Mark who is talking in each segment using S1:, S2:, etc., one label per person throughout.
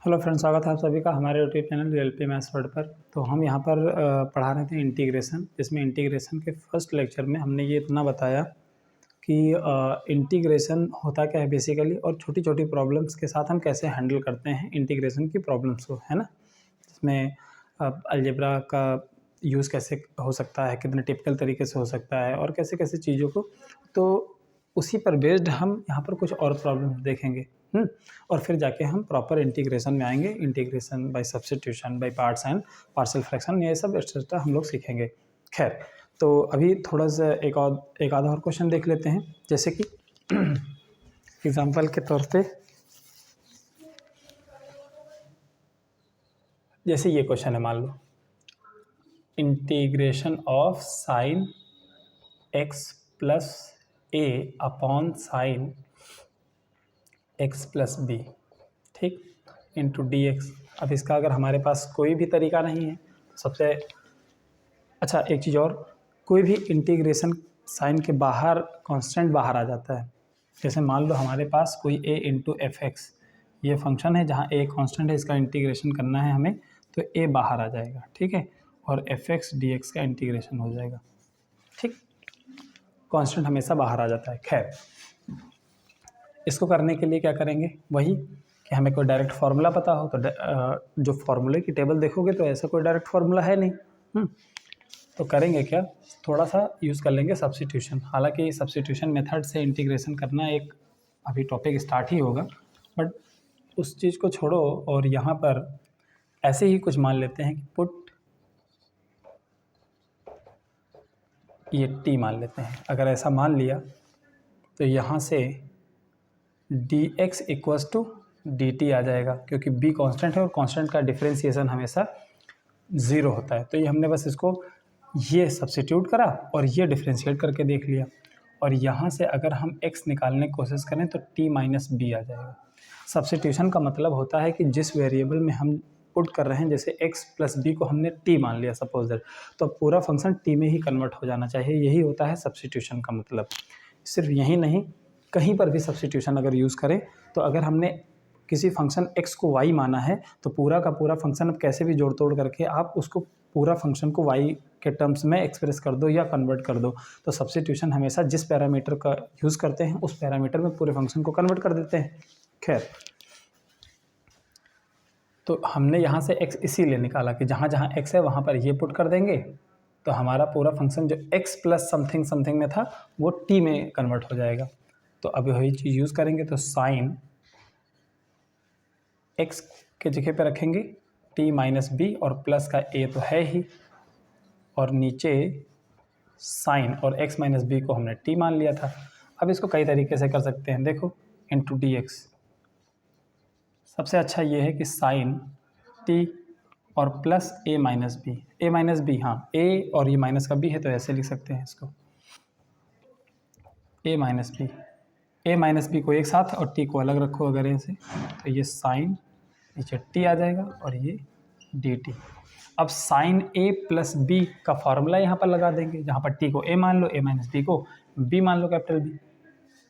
S1: Hello friends, स्वागत है आप सभी का हमारे YouTube channel real maths world पर। तो हम यहाँ पर पढ़ा रहे थे इंटीग्रेशन, जिसमें इंटीग्रेशन के फर्स्ट लेक्चर में हमने ये इतना बताया कि इंटीग्रेशन होता क्या है बेसिकली, और छोटी छोटी प्रॉब्लम्स के साथ हम कैसे हैंडल करते हैं इंटीग्रेशन की प्रॉब्लम्स को, है ना। जिसमें अलजेब्रा का यूज़ कैसे हो सकता है, कितने टिपिकल तरीके से हो सकता है, और कैसे कैसे चीज़ों को, तो उसी पर बेस्ड हम यहाँ पर कुछ और प्रॉब्लम्स देखेंगे। और फिर जाके हम प्रॉपर इंटीग्रेशन में आएंगे, integration by substitution, by parts and partial fraction, ये सब एक्स्ट्रा हम लोग सीखेंगे। खैर, तो अभी थोड़ा सा एक आधा और क्वेश्चन देख लेते हैं। जैसे कि एग्जांपल के तौर पे, जैसे ये क्वेश्चन है, मान लो integration of sine x plus a upon sine x plus b, ठीक, इंटू डी एक्स। अब इसका अगर हमारे पास कोई भी तरीका नहीं है, सबसे अच्छा एक चीज़ और, कोई भी इंटीग्रेशन साइन के बाहर कांस्टेंट बाहर आ जाता है। जैसे मान लो हमारे पास कोई a इंटू एफ एक्स ये फंक्शन है, जहाँ a कांस्टेंट है, इसका इंटीग्रेशन करना है हमें, तो a बाहर आ जाएगा, ठीक है, और एफ एक्स डी एक्स का इंटीग्रेशन हो जाएगा, ठीक। कांस्टेंट हमेशा बाहर आ जाता है। खैर, इसको करने के लिए क्या करेंगे, वही कि हमें कोई डायरेक्ट फार्मूला पता हो, तो जो फार्मूले की टेबल देखोगे तो ऐसा कोई डायरेक्ट फार्मूला है नहीं। तो करेंगे क्या, थोड़ा सा यूज़ कर लेंगे सब्स्टिट्यूशन। हालांकि सब्स्टिट्यूशन मेथड से इंटीग्रेशन करना एक अभी टॉपिक स्टार्ट ही होगा, बट उस चीज़ को छोड़ो और यहाँ पर ऐसे ही कुछ मान लेते हैं कि पुट ये t मान लेते हैं। अगर ऐसा मान लिया तो यहाँ से dx इक्वल्स टू dt आ जाएगा, क्योंकि b कांस्टेंट है और कांस्टेंट का डिफरेंशिएशन हमेशा 0 होता है। तो ये हमने बस इसको ये सब्स्टिट्यूट करा और ये डिफरेंशिएट करके देख लिया, और यहाँ से अगर हम x निकालने की कोशिश करें तो t माइनस बी आ जाएगा। सब्स्टिट्यूशन का मतलब होता है कि जिस वेरिएबल में हम पुट कर रहे हैं, जैसे x प्लस बी को हमने t मान लिया सपोज दैट, तो पूरा फंक्शन t में ही कन्वर्ट हो जाना चाहिए। यही होता है सब्स्टिट्यूशन का मतलब। सिर्फ यही नहीं, कहीं पर भी सब्स्टिट्यूशन अगर यूज़ करें, तो अगर हमने किसी फंक्शन x को y माना है, तो पूरा का पूरा फंक्शन अब कैसे भी जोड़ तोड़ करके आप उसको पूरा फंक्शन को y के टर्म्स में एक्सप्रेस कर दो या कन्वर्ट कर दो। तो सब्स्टिट्यूशन हमेशा जिस पैरामीटर का यूज़ करते हैं उस पैरामीटर में पूरे फंक्शन को कन्वर्ट कर देते हैं। खैर, तो हमने यहाँ से x इसीलिए निकाला कि जहाँ जहाँ x है वहाँ पर ये पुट कर देंगे, तो हमारा पूरा फंक्शन जो x प्लस समथिंग समथिंग में था वो t में कन्वर्ट हो जाएगा। तो अब वही चीज़ यूज़ करेंगे, तो साइन x के जगह पे रखेंगे t माइनस बी, और प्लस का a तो है ही, और नीचे साइन और x माइनस बी को हमने t मान लिया था। अब इसको कई तरीके से कर सकते हैं, देखो, इंटू डी एक्स। सबसे अच्छा ये है कि साइन t और प्लस a माइनस बी, हाँ, a और ये माइनस का b है तो ऐसे लिख सकते हैं इसको, a माइनस बी को एक साथ और t को अलग रखो अगर ऐसे, तो ये साइन नीचे t आ जाएगा और ये dt। अब साइन a प्लस बी का फार्मूला यहाँ पर लगा देंगे, जहाँ पर t को a मान लो, a माइनस बी को b मान लो, कैपिटल B,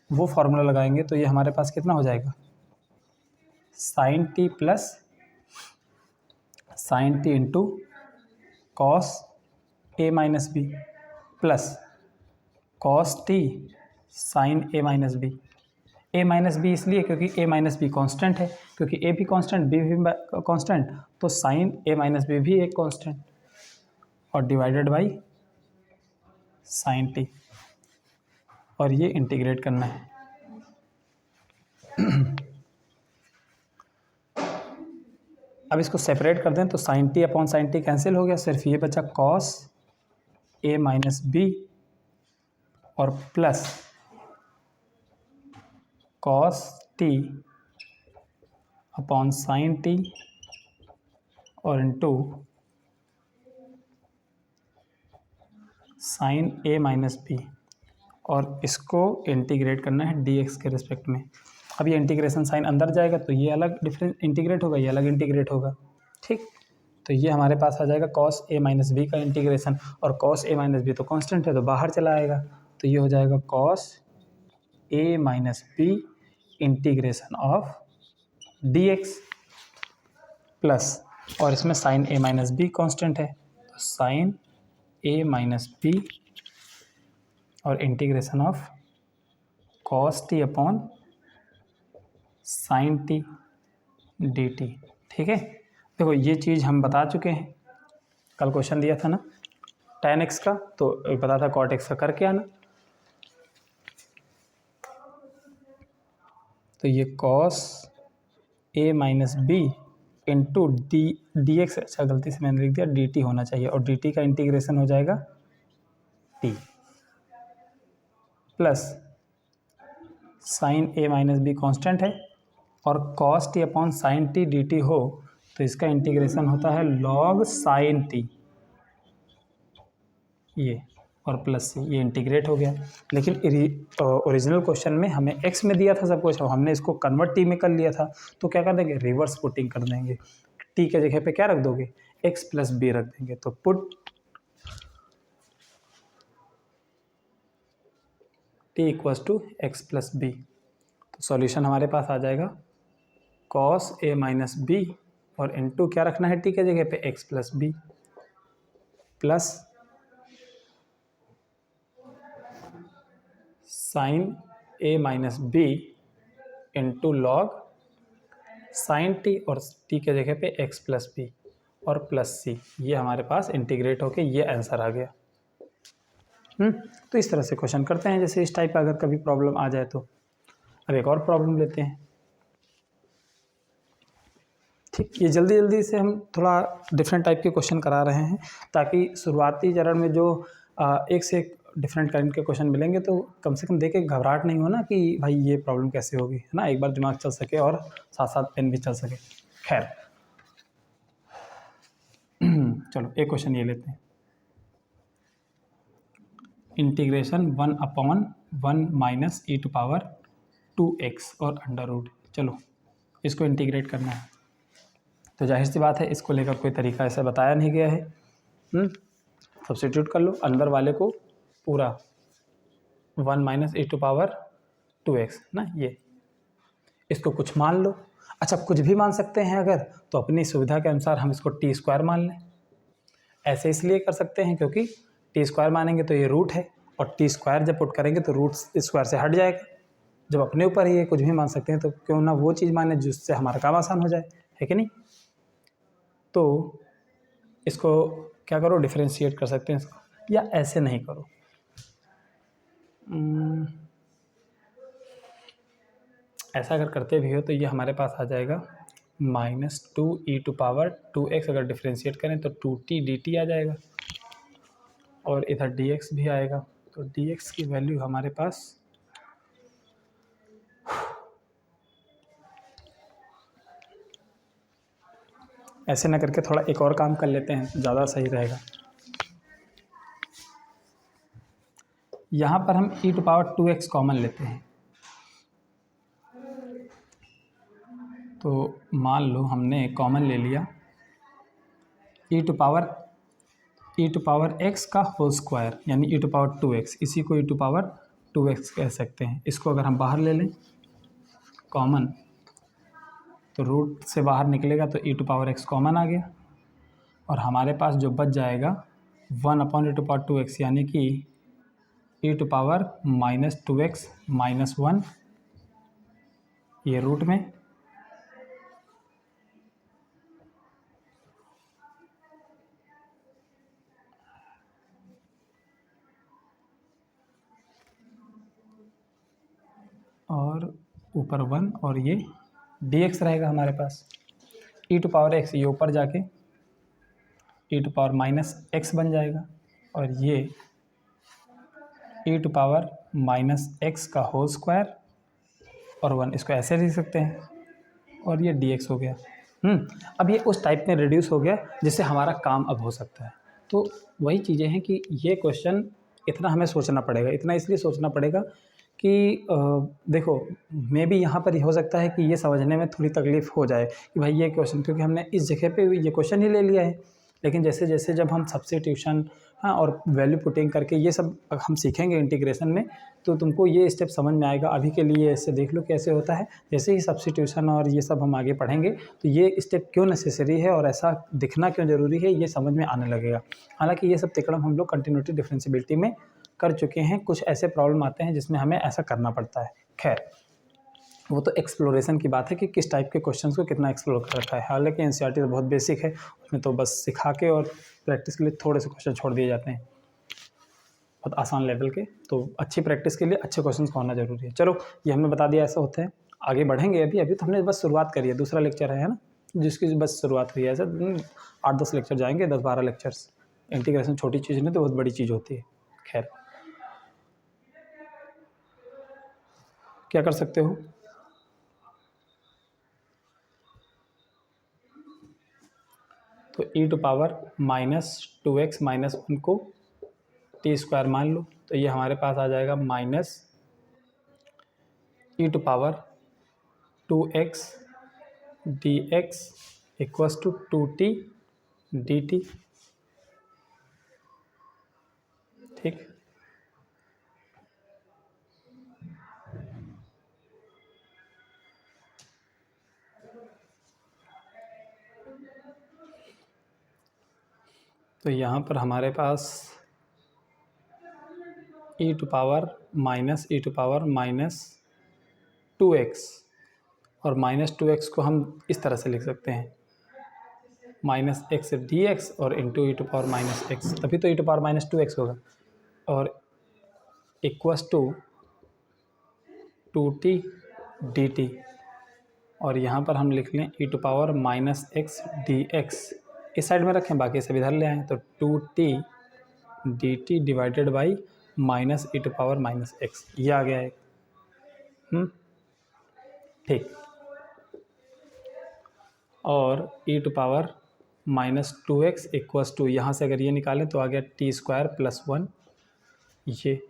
S1: वो फार्मूला लगाएंगे तो ये हमारे पास कितना हो जाएगा, sine t plus sine t into cos a minus b plus cos t sine a minus b. a minus b इसलिए क्योंकि a माइनस बी कॉन्स्टेंट है, क्योंकि a भी कॉन्स्टेंट b भी कॉन्स्टेंट, तो साइन a माइनस बी भी एक constant, और डिवाइडेड बाई साइन t, और ये इंटीग्रेट करना है। अब इसको सेपरेट कर दें तो sine t upon sine t cancel हो गया, सिर्फ ये बचा कॉस a माइनस बी और plus cos t upon sine t और into sine a minus b, और इसको इंटीग्रेट करना है dx के रिस्पेक्ट में। अब ये इंटीग्रेशन साइन अंदर जाएगा तो ये अलग डिफरेंस इंटीग्रेट होगा, ये अलग इंटीग्रेट होगा, ठीक। तो ये हमारे पास आ जाएगा कॉस a माइनस बी का इंटीग्रेशन, और कॉस a माइनस बी तो कांस्टेंट है तो बाहर चला आएगा, तो ये हो जाएगा cos a minus b integration of dx। Plus, और इसमें sine a minus b constant है, तो साइन ए माइनस बी और integration of cos t upon sine t d t. ठीक है, देखो ये चीज़ हम बता चुके हैं, कल क्वेश्चन दिया था ना tan x का, तो पता था cot x का करके आना। तो ये cos a minus b into d x, अच्छा गलती से मैंने लिख दिया डी टी होना चाहिए, और डी टी का इंटीग्रेशन हो जाएगा t plus sine a minus b constant है, और cos t upon sine t d t हो तो इसका इंटीग्रेशन होता है log साइन टी, ये और प्लस सी, ये इंटीग्रेट हो गया। लेकिन ओरिजिनल क्वेश्चन में हमें x में दिया था सब कुछ, हमने इसको कन्वर्ट t में कर लिया था, तो क्या कर देंगे, रिवर्स पुटिंग कर देंगे। t के जगह पे क्या रख दोगे, x प्लस बी रख देंगे, तो put t equals to x plus b. तो सॉल्यूशन हमारे पास आ जाएगा cos a माइनस बी, और इनटू क्या रखना है t के जगह पे, x plus b, plus sine a minus b into log sine t, और t के जगह पे x प्लस बी और प्लस सी, ये हमारे पास इंटीग्रेट होके ये आंसर आ गया। तो इस तरह से क्वेश्चन करते हैं, जैसे इस टाइप का अगर कभी प्रॉब्लम आ जाए तो। अब एक और प्रॉब्लम लेते हैं। ठीक, ये जल्दी जल्दी से हम थोड़ा डिफरेंट टाइप के क्वेश्चन करा रहे हैं, ताकि शुरुआती चरण में जो एक से एक डिफरेंट काइंड के क्वेश्चन मिलेंगे तो कम से कम देख के घबराहट नहीं हो ना कि भाई ये प्रॉब्लम कैसे होगी, है ना, एक बार दिमाग चल सके और साथ साथ पेन भी चल सके। खैर चलो एक क्वेश्चन ये लेते हैं, integration 1/1 minus e to power 2x और अंडर रूट। चलो इसको इंटीग्रेट करना है, तो जाहिर सी बात है इसको लेकर कोई तरीका ऐसा बताया नहीं गया है। सब्स्टिट्यूट कर लो, अंदर वाले को पूरा 1 minus e to power 2x ना, ये इसको कुछ मान लो। अच्छा कुछ भी मान सकते हैं अगर, तो अपनी सुविधा के अनुसार हम इसको टी स्क्वायर मान लें। ऐसे इसलिए कर सकते हैं क्योंकि टी स्क्वायर मानेंगे तो ये रूट है, और टी स्क्वायर जब पुट करेंगे तो रूट स्क्वायर से हट जाएगा। जब अपने ऊपर ही ये कुछ भी मान सकते हैं तो क्यों ना वो चीज़ माने जिससे हमारा काम आसान हो जाए, है कि नहीं। तो इसको क्या करो, डिफरेंशिएट कर सकते हैं इसको, या ऐसे नहीं करो, ऐसा अगर करते भी हो तो ये हमारे पास आ जाएगा -2e⁻²x, अगर डिफरेंशिएट करें तो 2t/dt आ जाएगा, और इधर dx भी आएगा, तो dx की वैल्यू हमारे पास ऐसे ना करके थोड़ा एक और काम कर लेते हैं, ज़्यादा सही रहेगा। यहाँ पर हम e⁻²x कॉमन लेते हैं, तो मान लो हमने कॉमन ले लिया e⁻x का होल स्क्वायर, यानी e⁻²x, इसी को e⁻²x कह सकते हैं। इसको अगर हम बाहर ले लें कॉमन, तो रूट से बाहर निकलेगा तो e⁻x कॉमन आ गया, और हमारे पास जो बच जाएगा 1/e⁻²x, यानी कि e⁻−2x - 1, ये रूट में, और ऊपर 1, और ये dx रहेगा हमारे पास। e⁻x ये ऊपर जाके e⁻−x बन जाएगा, और ये e⁻−x का होल स्क्वायर और 1, इसको ऐसे लिख सकते हैं, और ये dx हो गया। अब ये उस टाइप में रिड्यूस हो गया जिससे हमारा काम अब हो सकता है। तो वही चीज़ें हैं कि ये क्वेश्चन इतना हमें सोचना पड़ेगा, इतना इसलिए सोचना पड़ेगा कि देखो मे भी यहाँ पर हो सकता है कि ये समझने में थोड़ी तकलीफ़ हो जाए कि भाई ये क्वेश्चन, क्योंकि हमने इस जगह पे ये क्वेश्चन ही ले लिया है, लेकिन जैसे जैसे जब हम सब्स्टिट्यूशन हाँ, और वैल्यू पुटिंग करके ये सब हम सीखेंगे इंटीग्रेशन में, तो तुमको ये स्टेप समझ में आएगा। अभी के लिए ऐसे देख लो कैसे होता है, जैसे ही सब्स्टिट्यूशन और ये सब हम आगे पढ़ेंगे तो ये स्टेप क्यों नेसेसरी है और ऐसा दिखना क्यों ज़रूरी है ये समझ में आने लगेगा। हालांकि ये सब तिकड़म हम लोग कंटिन्यूटी डिफरेंशिएबिलिटी में कर चुके हैं, कुछ ऐसे प्रॉब्लम आते हैं जिसमें हमें ऐसा करना पड़ता है। खैर, वो तो एक्सप्लोरेशन की बात है कि किस टाइप के क्वेश्चंस को कितना एक्सप्लोर कर रखा है। हालांकि एनसीईआरटी तो बहुत बेसिक है, उसमें तो बस सिखा के और प्रैक्टिस के लिए थोड़े से क्वेश्चन छोड़ दिए जाते हैं, बहुत आसान लेवल के। तो अच्छी प्रैक्टिस के लिए अच्छे क्वेश्चंस का होना जरूरी है। चलो, ये हमने बता दिया ऐसा होता है। आगे बढ़ेंगे, अभी तो हमने बस शुरुआत करी है, दूसरा लेक्चर है ना, जिसकी बस शुरुआत हुई है। ऐसा 8-10 लेक्चर जाएंगे, 10-12 लेक्चर्स। इंटीग्रेशन छोटी चीज़ नहीं तो बहुत बड़ी चीज़ होती है। खैर, क्या कर सकते हो? तो e⁻−2x - 1 को t² मान लो, तो ये हमारे पास आ जाएगा -e⁻2x dx = 2t dt। ठीक, तो यहाँ पर हमारे पास e⁻−2x और -2x को हम इस तरह से लिख सकते हैं -x dx और इंटू e⁻−x, तभी तो e⁻−2x होगा, और इक्वस टू 2t dt। और यहाँ पर हम लिख लें e⁻−x dx, इस साइड में रखें, बाकी सब इधर ले आएँ, तो 2t dt divided by -e⁻−x, ये आ गया है। ठीक, और e⁻−2x इक्वस टू, यहाँ से अगर ये निकालें तो आ गया t² + 1, ये,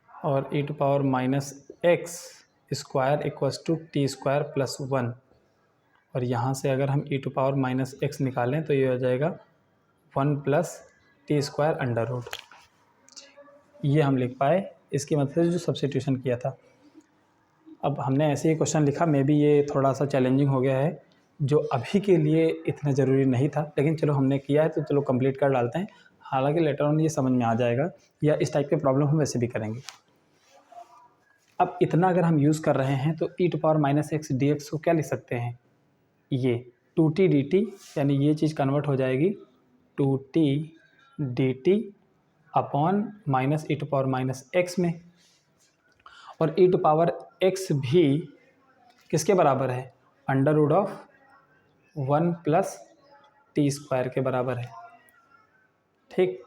S1: और e⁻−x square equals to t² + 1, और यहाँ से अगर हम e⁻−x निकालें तो ये हो जाएगा 1 + t², अंडर रूट। ये हम लिख पाए इसकी मदद से जो सब्स्टिट्यूशन किया था। अब हमने ऐसे ही क्वेश्चन लिखा, मे बी ये थोड़ा सा चैलेंजिंग हो गया है, जो अभी के लिए इतना ज़रूरी नहीं था, लेकिन चलो हमने किया है तो चलो कंप्लीट कर डालते हैं। हालांकि लेटर ऑन ये समझ में आ जाएगा, या इस टाइप के प्रॉब्लम हम वैसे भी करेंगे। अब इतना अगर हम यूज़ कर रहे हैं तो e⁻−x dx को क्या लिख सकते हैं, ये 2t dt, यानी ये चीज़ कन्वर्ट हो जाएगी 2t dt अपॉन -e⁻−x में, और e⁻x भी किसके बराबर है, अंडर रूट ऑफ 1 + t² के बराबर है। ठीक,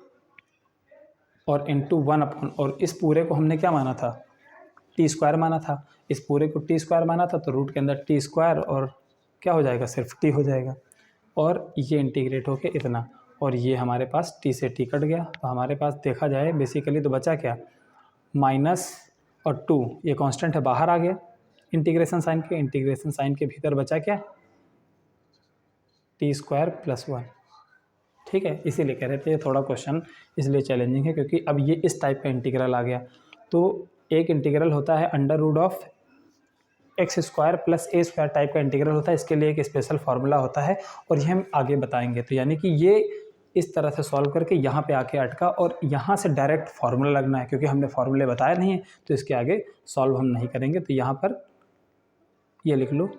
S1: और इंटू 1 अपॉन, और इस पूरे को हमने क्या माना था, t² माना था, इस पूरे को t² माना था, तो रूट के अंदर t² और क्या हो जाएगा, सिर्फ t हो जाएगा, और ये इंटीग्रेट होके इतना, और ये हमारे पास t से t कट गया, तो हमारे पास देखा जाए बेसिकली तो बचा क्या, माइनस और 2, ये कांस्टेंट है, बाहर आ गया इंटीग्रेशन साइन के भीतर बचा क्या, t² + 1। ठीक है, इसीलिए कह रहे थे ये थोड़ा क्वेश्चन इसलिए चैलेंजिंग है क्योंकि अब ये इस टाइप का इंटीग्रल आ गया। तो एक इंटीग्रल होता है under root of x² + a² type का इंटीग्रल होता है, इसके लिए एक स्पेशल फार्मूला होता है, और ये हम आगे बताएंगे। तो यानी कि ये इस तरह से सॉल्व करके यहाँ पे आके अटका, और यहाँ से डायरेक्ट फार्मूला लगना है, क्योंकि हमने फार्मूले बताए नहीं है तो इसके आगे सॉल्व हम नहीं करेंगे। तो यहाँ पर ये लिख लो,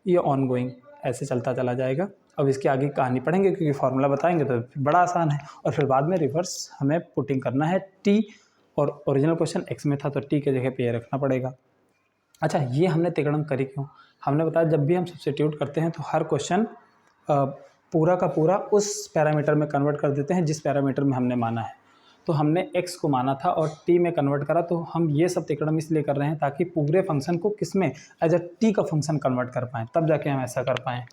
S1: ये ऑन गोइंग ऐसे चलता चला जाएगा। अब इसके आगे कहानी पढ़ेंगे क्योंकि फार्मूला बताएंगे तो बड़ा आसान है, और फिर बाद में रिवर्स हमें पुटिंग करना है t, और ओरिजिनल क्वेश्चन x में था तो t के जगह पे ये रखना पड़ेगा। अच्छा, ये हमने तिकड़म करी क्यों, हमने बताया जब भी हम सब्स्टिट्यूट करते हैं तो हर क्वेश्चन पूरा का पूरा उस पैरामीटर में कन्वर्ट कर देते हैं जिस पैरामीटर में हमने माना है। तो हमने x को माना था और t में कन्वर्ट करा, तो हम ये सब तिकड़म इसलिए कर रहे हैं ताकि पूरे फंक्शन को किस में, एज अ t का फंक्शन कन्वर्ट कर पाएँ, तब जाके हम ऐसा कर पाएँ,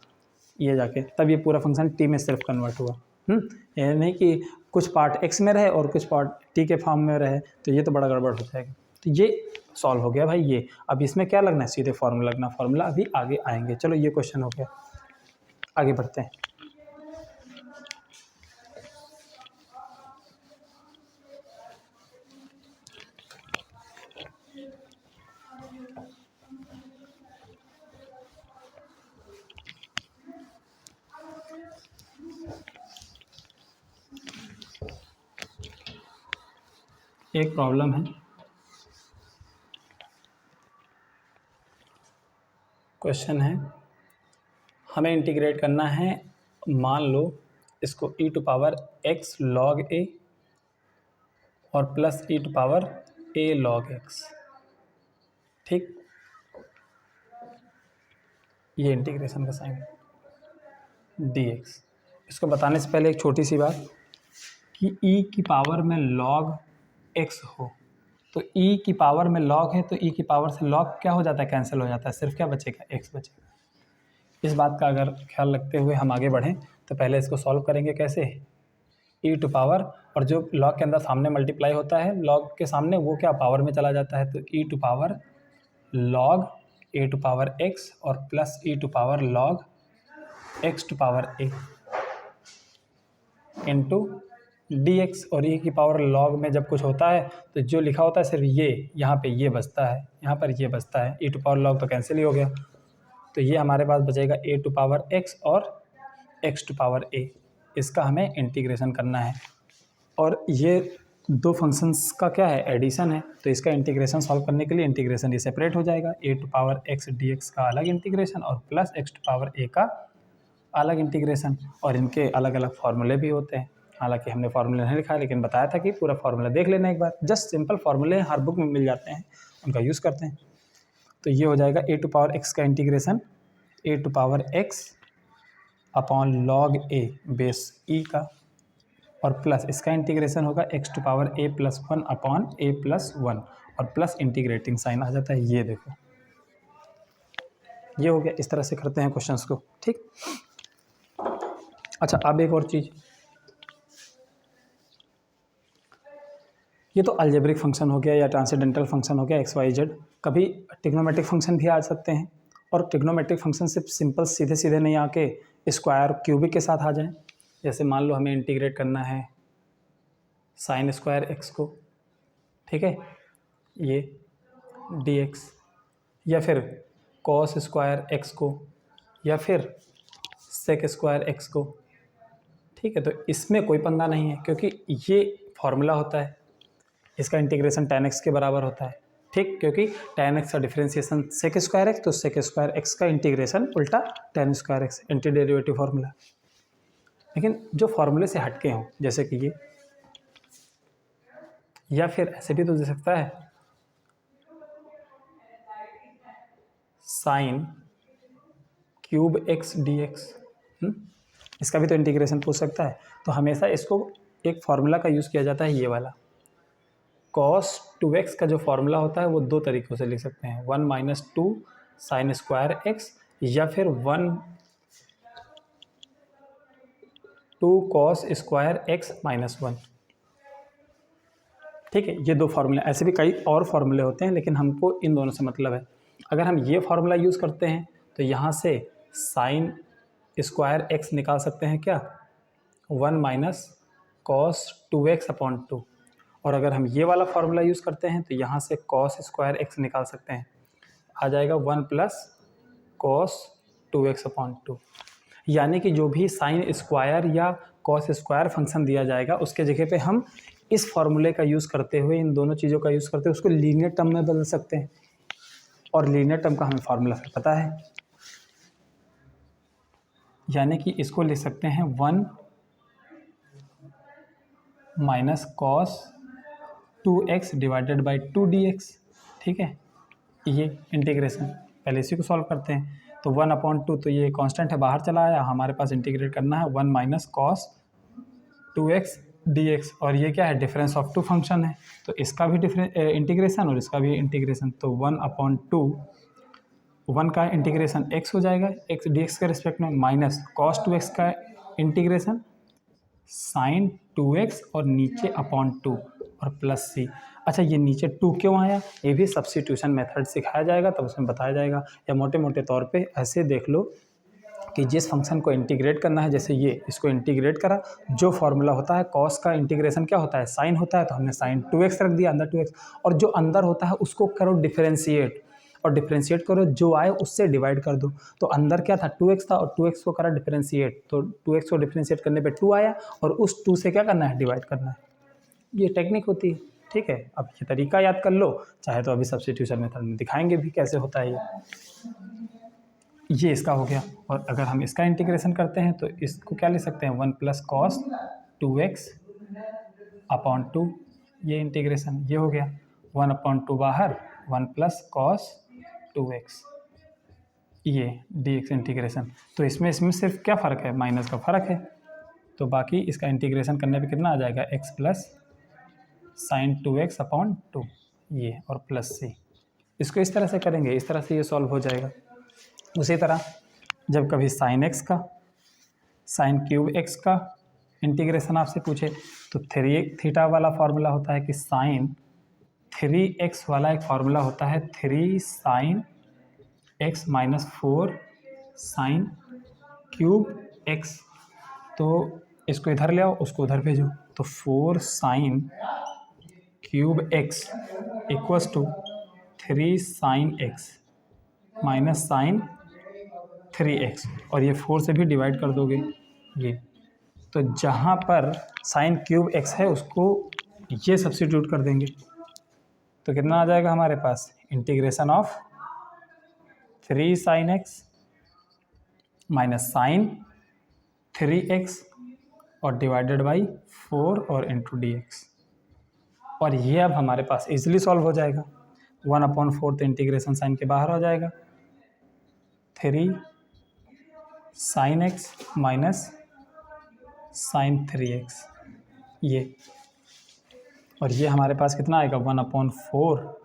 S1: ये जाके तब ये पूरा फंक्शन t में सिर्फ कन्वर्ट हुआ। ये नहीं कि कुछ पार्ट x में रहे और कुछ पार्ट t के फॉर्म में रहे, तो ये तो बड़ा गड़बड़ हो जाएगा। तो ये सॉल्व हो गया भाई ये। अब इसमें क्या लगना है, सीधे फार्मूला लगना, फार्मूला अभी आगे आएंगे। चलो, ये क्वेश्चन हो गया, आगे बढ़ते हैं। एक प्रॉब्लम है, क्वेश्चन है, हमें इंटीग्रेट करना है, मान लो इसको e to power x log a और plus e to power a log x, ठीक। ये इंटीग्रेशन का साइन dx। इसको बताने से पहले एक छोटी सी बात कि e की पावर में log x हो, तो e की पावर में log है तो e की पावर से log क्या हो जाता है, कैंसिल हो जाता है, सिर्फ क्या बचेगा, x बचेगा। इस बात का अगर ख्याल रखते हुए हम आगे बढ़ें तो पहले इसको सॉल्व करेंगे कैसे, e टू पावर, और जो log के अंदर सामने मल्टीप्लाई होता है log के सामने, वो क्या पावर में चला जाता है, तो e to power log a to power x और plus e to power log x to power a into dx। और e की पावर log में जब कुछ होता है तो जो लिखा होता है सिर्फ ये, यहाँ पे ये बचता है, यहाँ पर ये बचता है, e टू पावर log तो कैंसिल ही हो गया, तो ये हमारे पास बचेगा a टू पावर x और x टू पावर a। इसका हमें इंटीग्रेशन करना है, और ये दो फंक्शंस का क्या है, एडिशन है, तो इसका इंटीग्रेशन सॉल्व करने के लिए इंटीग्रेशन ये सेपरेट हो जाएगा, a to power x dx का अलग इंटीग्रेशन और plus x to power a का अलग इंटीग्रेशन, और इनके अलग अलग फार्मूले भी होते हैं। हालांकि हमने फार्मूला नहीं लिखा, लेकिन बताया था कि पूरा फार्मूला देख लेना एक बार, जस्ट सिंपल फार्मूले हर बुक में मिल जाते हैं, उनका यूज़ करते हैं। तो ये हो जाएगा a टू पावर x का integration a to power x upon log a base e का, और प्लस इसका इंटीग्रेशन होगा x to power a plus 1 upon a plus 1, और प्लस इंटीग्रेटिंग साइन आ जाता है, ये देखो, ये हो गया। इस तरह से करते हैं क्वेश्चंस को, ठीक। अच्छा, अब एक और चीज़, ये तो अलजेब्रिक फंक्शन हो गया या ट्रांसेंडेंटल फंक्शन हो गया एक्स वाई जेड, कभी ट्रिग्नोमेट्रिक फंक्शन भी आ सकते हैं, और ट्रिग्नोमेट्रिक फंक्शन सिर्फ सिंपल सीधे सीधे नहीं आके स्क्वायर क्यूबिक के साथ आ जाएं। जैसे मान लो हमें इंटीग्रेट करना है साइन स्क्वायर एक्स को, ठीक है, ये dx, या फिर कॉस स्क्वायर एक्स को, या फिर सेक स्क्वायर एक्स को, ठीक है। तो इसमें कोई पंगा नहीं है, क्योंकि ये फॉर्मूला होता है, इसका इंटीग्रेशन tan x के बराबर होता है, ठीक, क्योंकि tan x का डिफरेंशिएशन सेक स्क्वायर एक्स, तो सेक स्क्वायर एक्स का इंटीग्रेशन उल्टा tan square x, anti derivative formula. लेकिन जो फार्मूले से हटके हों, जैसे कि ये, या फिर ऐसे भी तो दे सकता है, sine cube x D x, इसका भी तो इंटीग्रेशन पूछ सकता है। तो हमेशा इसको एक फार्मूला का यूज़ किया जाता है, ये वाला cos 2x का जो फार्मूला होता है वो दो तरीक़ों से लिख सकते हैं, 1 माइनस 2 साइन स्क्वायर एक्स, या फिर 2 कॉस स्क्वायर एक्स माइनस 1, ठीक है। ये दो फार्मूले, ऐसे भी कई और फार्मूले होते हैं, लेकिन हमको इन दोनों से मतलब है। अगर हम ये फार्मूला यूज़ करते हैं तो यहाँ से साइन स्क्वायर एक्स निकाल सकते हैं क्या, 1 माइनस कॉस 2x अपॉन 2, और अगर हम ये वाला फार्मूला यूज़ करते हैं तो यहाँ से कॉस स्क्वायर एक्स निकाल सकते हैं, आ जाएगा 1 प्लस कॉस 2x अपॉन 2। यानी कि जो भी साइन स्क्वायर या कॉस स्क्वायर फंक्शन दिया जाएगा उसके जगह पे हम इस फार्मूले का यूज़ करते हुए, इन दोनों चीज़ों का यूज़ करते हुए उसको लीनियर टर्म में बदल सकते हैं, और लीनियर टर्म का हमें फार्मूला फिर पता है। यानी कि इसको लिख सकते हैं 1 minus cos 2x divided by 2 dx, ठीक है। ये इंटीग्रेशन, पहले इसी को सॉल्व करते हैं, तो 1 अपॉन 2, तो ये कांस्टेंट है, बाहर चला आया, हमारे पास इंटीग्रेट करना है 1 माइनस कॉस 2x dx, और ये क्या है, डिफरेंस ऑफ टू फंक्शन है, तो इसका भी इंटीग्रेशन और इसका भी इंटीग्रेशन, तो 1 अपॉन 2, 1 का इंटीग्रेशन x हो जाएगा, x dx के रिस्पेक्ट में, माइनस कॉस 2x का इंटीग्रेशन साइन 2x, और नीचे अपॉन 2 और प्लस c। अच्छा, ये नीचे 2 क्यों आया, ये भी सब्स्टिट्यूशन मेथड सिखाया जाएगा तब उसमें बताया जाएगा, या मोटे मोटे तौर पे ऐसे देख लो कि जिस फंक्शन को इंटीग्रेट करना है, जैसे ये इसको इंटीग्रेट करा, जो फार्मूला होता है कॉस का इंटीग्रेशन क्या होता है, साइन होता है, तो हमने साइन 2x रख दिया अंदर 2x, और जो अंदर होता है उसको करो डिफरेंशिएट, और डिफरेंशिएट करो, जो आए उससे डिवाइड कर दो। तो अंदर क्या था, 2x था, और 2x को करा डिफरेंशिएट, तो 2x को डिफरेंशिएट करने पे 2 आया, और उस 2 से क्या करना है, डिवाइड करना है। ये टेक्निक होती है। ठीक है, अब ये तरीका याद कर लो, चाहे तो अभी सब्स्टिट्यूशन मेथड में दिखाएंगे भी कैसे होता है ये इसका हो गया। और अगर हम इसका इंटीग्रेशन करते हैं तो इसको क्या ले सकते हैं, 1 + cos 2x अपॉन 2, ये इंटीग्रेशन ये हो गया, 1/2 बाहर, 1 + cos 2x ये dx इंटीग्रेशन। तो इसमें सिर्फ क्या फ़र्क है, माइनस का फ़र्क है, तो बाकी इसका इंटीग्रेशन करने पे कितना आ जाएगा, x + sin 2x अपॉन 2 ये, और प्लस c। इसको इस तरह से करेंगे, इस तरह से ये सॉल्व हो जाएगा। उसी तरह जब कभी sin x का, sin क्यूब x का इंटीग्रेशन आपसे पूछे तो थीटा वाला फार्मूला होता है कि sin 3x वाला एक फार्मूला होता है 3 sin x - 4 sin cube x। तो इसको इधर ले आओ, उसको उधर भेजो, तो 4 sin cube x equals to 3 sin x minus sine 3x, और ये 4 से भी डिवाइड कर दोगे ये। तो जहाँ पर साइन क्यूब x है उसको ये सब्स्टिट्यूट कर देंगे, तो कितना आ जाएगा हमारे पास, integration of 3 sin x minus sine 3x और डिवाइडेड बाई 4 और इंटू dx। और ये अब हमारे पास इजीली सॉल्व हो जाएगा, 1/4 तो इंटीग्रेशन साइन के बाहर हो जाएगा, 3 sin x minus sine 3x ये, और ये हमारे पास कितना आएगा, 1/4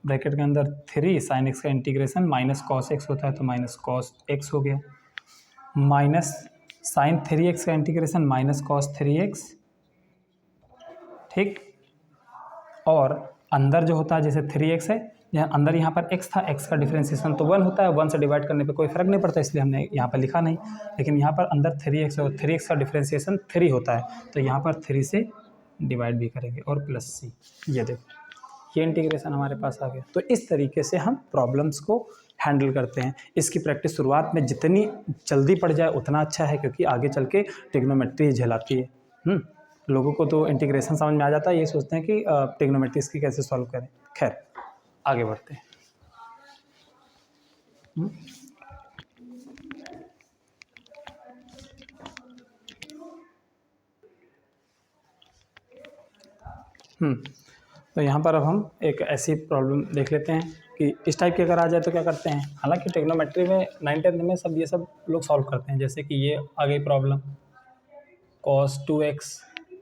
S1: ब्रैकेट के अंदर 3 sin x का इंटीग्रेशन माइनस cos x होता है तो माइनस cos x हो गया, माइनस साइन 3x का इंटीग्रेशन माइनस cos 3x, ठीक। और अंदर जो होता है जैसे 3x है, यहाँ अंदर यहाँ पर x था, x का डिफरेंशिएशन तो 1 होता है, 1 से डिवाइड करने पे कोई फ़र्क नहीं पड़ता, इसलिए हमने यहाँ पर लिखा नहीं। लेकिन यहाँ पर अंदर 3x और 3x का डिफरेंशिएशन 3 होता है, तो यहाँ पर 3 से डिवाइड भी करेंगे, और प्लस c, ये देखो ये इंटीग्रेशन हमारे पास आ गया। तो इस तरीके से हम प्रॉब्लम्स को हैंडल करते हैं। इसकी प्रैक्टिस शुरुआत में जितनी जल्दी पड़ जाए उतना अच्छा है, क्योंकि आगे चल के ट्रिग्नोमेट्री झेलाती है। लोगों को तो इंटीग्रेशन समझ में आ जाता है, ये सोचते हैं कि ट्रिग्नोमेट्री इसकी कैसे सॉल्व करें। खैर आगे बढ़ते हैं। तो यहाँ पर अब हम एक ऐसी प्रॉब्लम देख लेते हैं कि इस टाइप की अगर आ जाए तो क्या करते हैं। हालांकि ट्रिग्नोमेट्री में 9th में सब ये सब लोग सॉल्व करते हैं, जैसे कि ये आ गई प्रॉब्लम cos 2x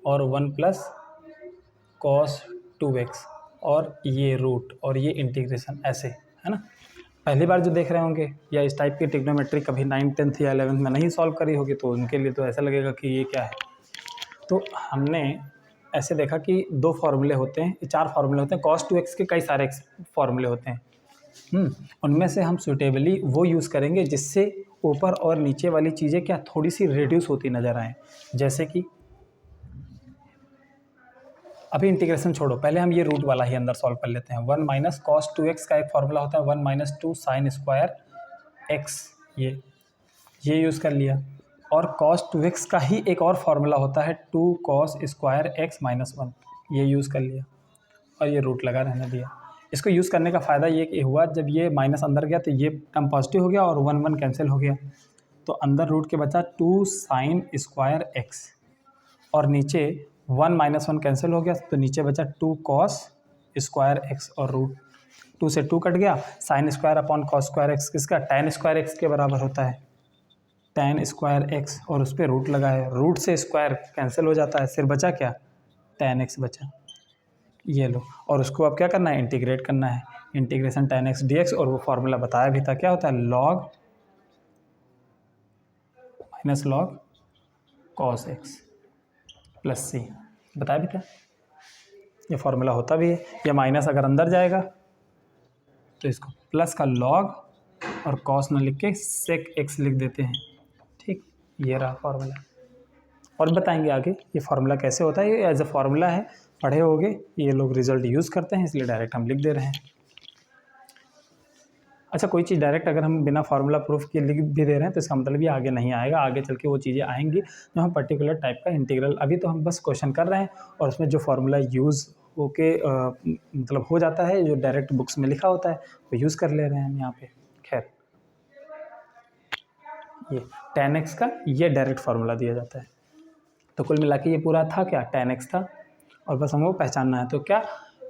S1: और 1 + cos 2x और ये रूट और ये इंटीग्रेशन, ऐसे है ना। पहली बार जो देख रहे होंगे या इस टाइप की ट्रिग्नोमेट्री कभी 9th 10th या 11th में नहीं सॉल्व करी होगी, तो उनके लिए तो ऐसा लगेगा कि ये क्या है। तो हमने ऐसे देखा कि 2 फार्मूले होते हैं, 4 फार्मूले होते हैं, cos 2x के कई सारे फार्मूले होते हैं। उनमें से हम सुटेबली वो यूज़ करेंगे जिससे ऊपर और नीचे वाली चीज़ें क्या थोड़ी सी रिड्यूस होती नज़र आएँ। जैसे कि अभी इंटीग्रेशन छोड़ो, पहले हम ये रूट वाला ही अंदर सॉल्व कर लेते हैं। 1 - cos 2x का एक फार्मूला होता है 1 - 2 sin स्क्वायर x, ये यूज़ कर लिया। और cos 2x का ही एक और फार्मूला होता है 2 cos स्क्वायर x - 1, ये यूज़ कर लिया और ये रूट लगा रहने दिया। इसको यूज़ करने का फ़ायदा ये हुआ, जब ये माइनस अंदर गया तो ये टर्म पॉजिटिव हो गया और 1 1 कैंसिल हो गया, तो अंदर रूट के बचा 2 sin स्क्वायर x, और नीचे 1 - 1 कैंसिल हो गया तो नीचे बचा 2 cos स्क्वायर x, और रूट 2 से 2 कट गया। Sine square upon cos square x किसका, tan स्क्वायर x के बराबर होता है, tan स्क्वायर x, और उस पर रूट लगा है, रूट से स्क्वायर कैंसिल हो जाता है, सिर्फ बचा क्या, tan x बचा, ये लो। और उसको अब क्या करना है, इंटीग्रेट करना है, इंटीग्रेशन tan x dx, और वो फार्मूला बताया भी था, क्या होता है, log minus log cos x plus c, बताया भी था, ये फार्मूला होता भी है। ये माइनस अगर अंदर जाएगा तो इसको प्लस का log और cos न लिख के sec x लिख देते हैं, ठीक, ये रहा फार्मूला। और बताएंगे आगे ये फार्मूला कैसे होता है, ये एज अ फार्मूला है, पढ़े होगे, ये लोग रिजल्ट यूज़ करते हैं, इसलिए डायरेक्ट हम लिख दे रहे हैं। अच्छा, कोई चीज़ डायरेक्ट अगर हम बिना फार्मूला प्रूफ के लिख भी दे रहे हैं तो इसका मतलब ये आगे नहीं आएगा, आगे चल के वो चीज़ें आएंगी जो हम पर्टिकुलर टाइप का इंटीग्रल, अभी तो हम बस क्वेश्चन कर रहे हैं और उसमें जो फार्मूला यूज़ होके मतलब हो जाता है, जो डायरेक्ट बुक्स में लिखा होता है वो यूज़ कर ले रहे हैं हम यहाँ पे। खैर, ये tan x का ये डायरेक्ट फार्मूला दिया जाता है। तो कुल मिला के ये पूरा था क्या, tan x था, और बस हमको पहचानना है। तो क्या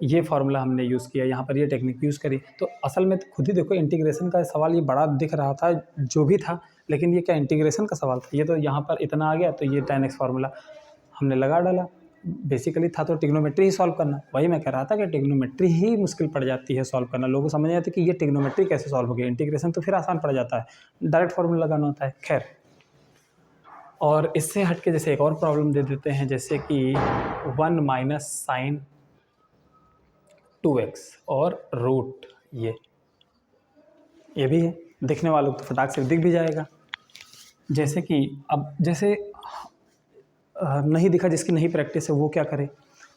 S1: ये फार्मूला हमने यूज़ किया, यहाँ पर ये टेक्निक यूज़ करी। तो असल में खुद ही देखो, इंटीग्रेशन का सवाल ये बड़ा दिख रहा था जो भी था, लेकिन ये क्या इंटीग्रेशन का सवाल था। ये तो यहाँ पर इतना आ गया, तो ये tan x फार्मूला हमने लगा डाला। बेसिकली था तो ट्रिग्नोमेट्री ही सॉल्व करना। वही मैं कह रहा था कि ट्रिग्नोमेट्री ही मुश्किल पड़ जाती है सॉल्व करना। लोगों को समझ नहीं आती कि ये ट्रिग्नोमेट्री कैसे सॉल्व हो गया, इंटीग्रेशन तो फिर आसान पड़ जाता है, डायरेक्ट फार्मूला लगाना होता है। खैर, और इससे हट के जैसे एक और प्रॉब्लम दे देते हैं, जैसे कि 1 माइनस साइन 2x और रूट, ये भी है। दिखने वालों को तो फटाक से दिख भी जाएगा। जैसे कि अब जैसे नहीं दिखा, जिसकी नहीं प्रैक्टिस है वो क्या करे।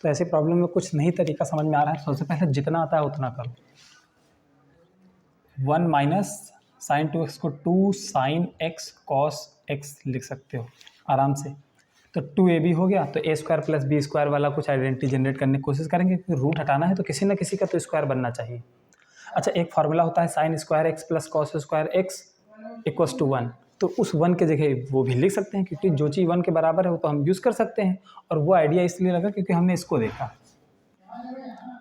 S1: तो ऐसे प्रॉब्लम में कुछ नहीं तरीका समझ में आ रहा है। सबसे पहले जितना आता है उतना करो। 1 माइनस साइन 2x को 2 साइन x कॉस x लिख सकते हो आराम से। तो 2ab हो गया। तो a square plus b square वाला कुछ आइडेंटिटी जनरेट करने की कोशिश करेंगे, क्योंकि रूट हटाना है तो किसी न किसी का तो स्क्वायर बनना चाहिए। अच्छा, एक फार्मूला होता है sine square x plus cos square x equals to 1। तो उस 1 के जगह वो भी लिख सकते हैं, क्योंकि जो चीज़ 1 के बराबर है वो तो हम यूज़ कर सकते हैं। और वो आइडिया इसलिए लगा क्योंकि हमने इसको देखा।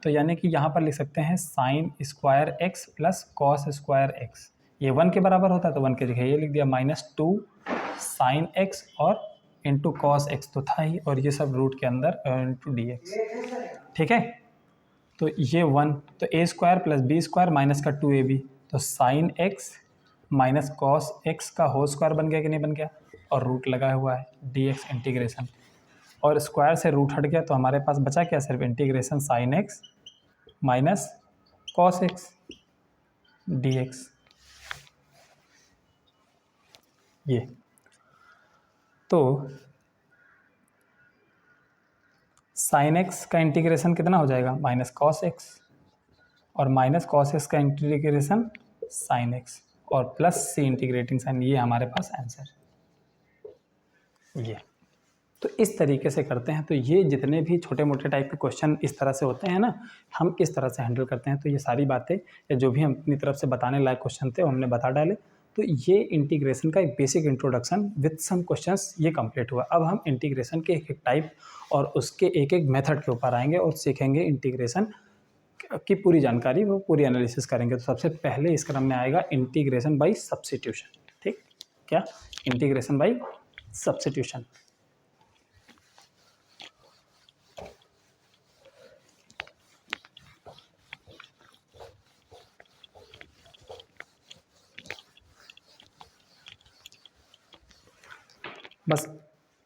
S1: तो यानी कि यहाँ पर लिख सकते हैं sign square x plus cos square x. ये 1 के बराबर होता है तो 1 के जगह ये लिख दिया -2 साइन एक्स और इंटू कॉस एक्स तो था ही, और ये सब रूट के अंदर इंटू डी एक्स। ठीक है, तो ये 1, तो a square plus b square minus का 2ab, तो sine x minus cos x का होल स्क्वायर बन गया कि नहीं बन गया, और रूट लगा हुआ है dx इंटीग्रेशन, और स्क्वायर से रूट हट गया तो हमारे पास बचा क्या, सिर्फ integration sign x minus cos x dx। ये तो साइन एक्स का इंटीग्रेशन कितना हो जाएगा, माइनस कॉस एक्स, और माइनस कॉस एक्स का इंटीग्रेशन साइन एक्स, और प्लस सी इंटीग्रेटिंग साइन। ये हमारे पास आंसर ये। तो इस तरीके से करते हैं। तो ये जितने भी छोटे मोटे टाइप के क्वेश्चन इस तरह से होते हैं ना, हम इस तरह से हैंडल करते हैं। तो ये सारी बातें या जो भी हम अपनी तरफ से बताने लायक क्वेश्चन थे वो हमने बता डाले। तो ये इंटीग्रेशन का एक basic introduction with some questions ये कंप्लीट हुआ। अब हम इंटीग्रेशन के एक एक टाइप और उसके एक एक मेथड के ऊपर आएंगे और सीखेंगे इंटीग्रेशन की पूरी जानकारी, वो पूरी एनालिसिस करेंगे। तो सबसे पहले इस क्रम में आएगा इंटीग्रेशन बाई सब्स्टिट्यूशन। ठीक, क्या इंटीग्रेशन बाई सब्स्टिट्यूशन। बस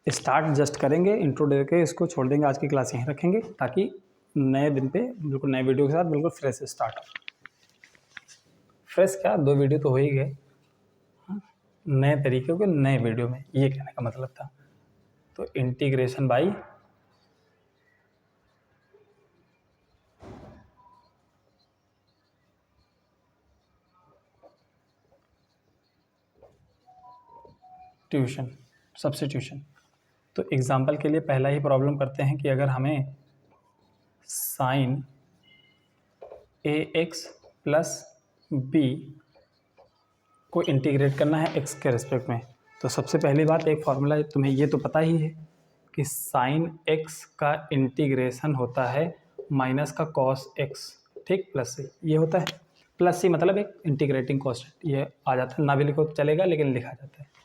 S1: स्टार्ट जस्ट करेंगे, इंट्रो दे के इसको छोड़ देंगे। आज की क्लास यहीं रखेंगे ताकि नए दिन पे बिल्कुल नए वीडियो के साथ बिल्कुल फ्रेश स्टार्ट हो। फ्रेश क्या, 2 वीडियो तो हो ही गए, नए तरीके के नए वीडियो में, ये कहने का मतलब था। तो इंटीग्रेशन बाई ट्यूशन सब्स्टिट्यूशन। तो एग्जांपल के लिए पहला ही प्रॉब्लम करते हैं कि अगर हमें साइन ए एक्स प्लस बी को इंटीग्रेट करना है एक्स के रिस्पेक्ट में। तो सबसे पहली बात, एक फार्मूला तुम्हें ये तो पता ही है कि साइन एक्स का इंटीग्रेशन होता है माइनस का कॉस एक्स, ठीक, प्लस से ये होता है। प्लस सी मतलब एक इंटीग्रेटिंग कॉन्स्टेंट, ये आ जाता है, ना भी लिखो तो चलेगा लेकिन लिखा जाता है।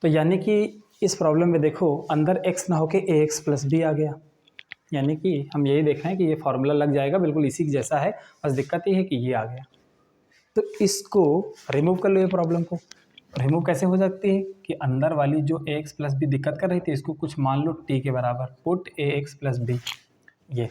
S1: तो यानी कि इस प्रॉब्लम में देखो, अंदर x ना होके ए एक्स प्लस बी आ गया। यानी कि हम यही देख रहे हैं कि ये फार्मूला लग जाएगा बिल्कुल इसी जैसा है, बस दिक्कत ये है कि ये आ गया। तो इसको रिमूव कर लो। ये प्रॉब्लम को रिमूव कैसे हो सकती है कि अंदर वाली जो ए एक्स प्लस बी दिक्कत कर रही थी, इसको कुछ मान लो टी के बराबर, पुट ए एक्स प्लस बी ये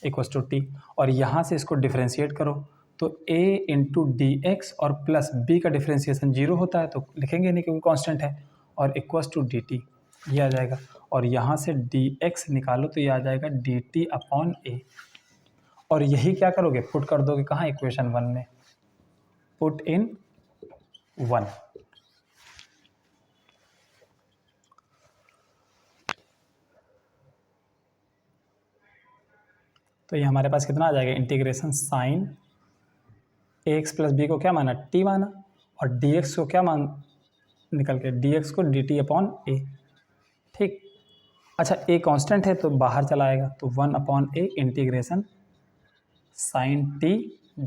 S1: इक्वल्स टू टी, और यहाँ से इसको डिफ्रेंशिएट करो। तो a इंटू डी एक्स और प्लस b का डिफ्रेंशिएशन 0 होता है तो लिखेंगे नहीं क्योंकि कांस्टेंट है, और इक्वल्स टू डी टी ये आ जाएगा। और यहाँ से डी एक्स निकालो तो ये आ जाएगा डी टी अपॉन ए, और यही क्या करोगे, पुट कर दोगे कहाँ, इक्वेशन 1 में, पुट इन 1। तो ये हमारे पास कितना आ जाएगा, integration sine ax plus b को क्या माना, t माना, और dx को क्या मान निकल के, dx को dt अपॉन a। ठीक, अच्छा a कांस्टेंट है तो बाहर चला आएगा, तो 1 upon a integration sine t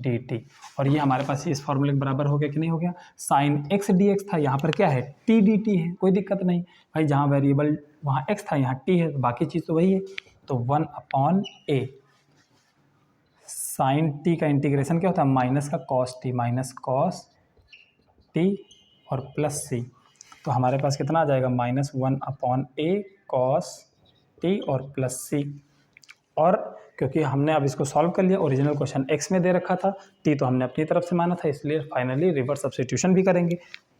S1: dt, और ये हमारे पास इस फॉर्मूले के बराबर हो गया कि नहीं हो गया। साइन x dx था, यहाँ पर क्या है t dt है, कोई दिक्कत नहीं भाई, जहाँ वेरिएबल वहाँ x था यहाँ t है, तो बाकी चीज़ तो वही है। तो 1 अपॉन a साइन t का इंटीग्रेशन क्या होता है, माइनस का cos t, minus cos t और प्लस c, तो हमारे पास कितना आ जाएगा, -1 अपॉन a कॉस t और प्लस c। और क्योंकि हमने अब इसको सॉल्व कर लिया, ओरिजिनल क्वेश्चन x में दे रखा था, t तो हमने अपनी तरफ से माना था, इसलिए फाइनली रिवर्स सब्स्टिट्यूशन भी करेंगे,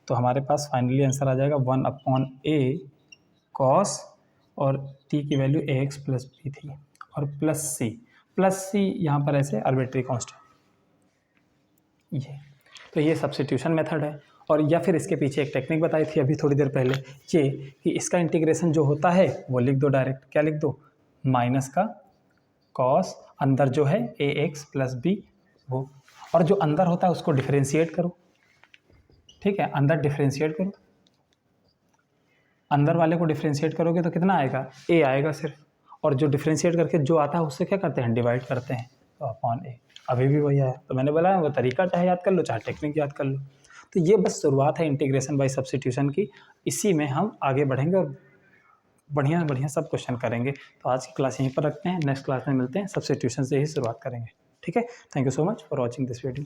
S1: तो हमारे पास फाइनली आंसर आ जाएगा 1 अपॉन a कॉस, और t की वैल्यू ax प्लस b थी, और प्लस c यहाँ पर ऐसे आर्बिट्री कांस्टेंट, ये तो ये सब्स्टिट्यूशन मेथड है। और या फिर इसके पीछे एक टेक्निक बताई थी अभी थोड़ी देर पहले, ये कि इसका इंटीग्रेशन जो होता है वो लिख दो डायरेक्ट, क्या लिख दो, माइनस का कॉस, अंदर जो है ax प्लस बी वो, और जो अंदर होता है उसको डिफरेंशिएट करो, ठीक है, अंदर डिफरेंशिएट करो, अंदर वाले को डिफरेंशिएट करोगे तो कितना आएगा, a आएगा सिर्फ, और जो डिफरेंशिएट करके जो आता है उससे क्या करते हैं, डिवाइड करते हैं, तो अपॉन a, अभी भी वही आया। तो मैंने बोला वो तरीका चाहे याद कर लो चाहे टेक्निक याद कर लो। तो ये बस शुरुआत है इंटीग्रेशन बाय सब्स्टिट्यूशन की, इसी में हम आगे बढ़ेंगे और बढ़िया बढ़िया सब क्वेश्चन करेंगे। तो आज की क्लास यहीं पर रखते हैं, नेक्स्ट क्लास में मिलते हैं, सब्स्टिट्यूशन से ही शुरुआत करेंगे। ठीक है, thank you so much for watching this video.